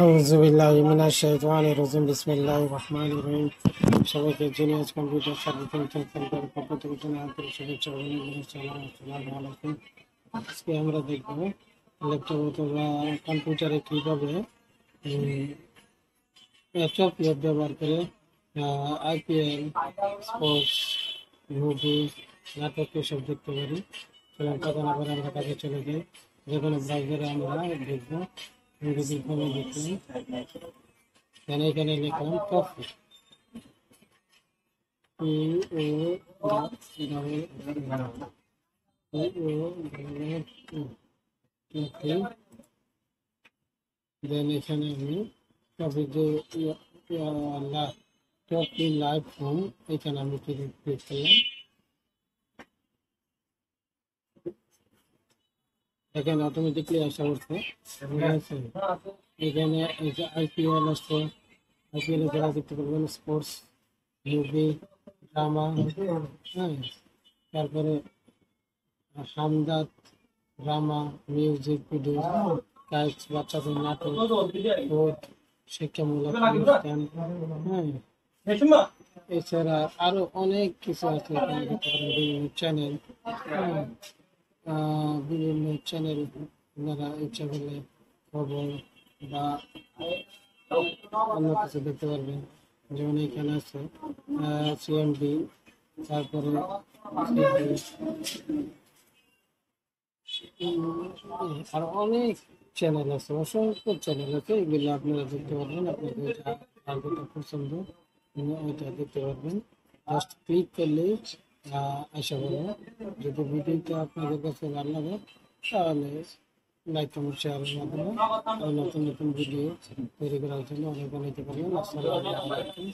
আউযু বিল্লাহি মিনাশ শাইতানির রাজিম বিসমিল্লাহির রহমানির রহিম। সবাইকে জিনিয়াস কম্পিউটার সার্ভিসিং সেন্টারের পক্ষ থেকে জানাই আন্তরিক শুভেচ্ছা ও অভিনন্দন। আসসালামু আলাইকুম। আজকে আমরা দেখব ল্যাপটপ অথবা কম্পিউটারে কিভাবে সফটওয়্যার ব্যবহার করে আইপিএল, স্পোর্টস, মুভি, নাটক এসব দেখতে পারি। চলুন কথা না বলে আমরা কাজে চলে যাই। যে কোনো ব্রাউজারে আমরা দেখবো। যদি কোনো দেখুন এখানে লিখলাম কফি, দেন এখানে আমি কফি যে কফি লাইভ হোম এখানে আমি ক্লিক করলাম। এখানে অটোমেটিকলি আসা উঠছে। এখানে এই যে আইপিএল আছে, আইপিএল এ যারা দেখতে পারবেন স্পোর্টস, মুভি, ড্রামা, হ্যাঁ, তারপরে হামদাদ, ড্রামা, মিউজিক ভিডিও, কাজ, বাচ্চাদের নাটক, বোধ, শিক্ষামূলক অনুষ্ঠান, হ্যাঁ, এছাড়া আরো অনেক কিছু আছে। এখানে দেখতে পারেন বিভিন্ন চ্যানেল, হ্যাঁ, বিভিন্ন চ্যানেল আপনারা ইচ্ছা করলে খবর বা অন্য কিছু দেখতে পারবেন। যেমন এখানে আছে সিএমডি, তারপরে আরো অনেক চ্যানেল আছে, অসংখ্য চ্যানেল আছে। এগুলো আপনারা দেখতে পারবেন, আপনাদের আর যেটা পছন্দ ওইটা দেখতে পারবেন। জাস্ট ক্লিক করলেই আসা পারবো। যদি ভিডিওটা আপনাদের কাছে ভালো লাগে তাহলে লাইক কমেন্ট শেয়ারের মাধ্যমে নতুন নতুন ভিডিও তৈরি করার জন্য অনেক বানাইতে পারবেন। আসসালামু আলাইকুম।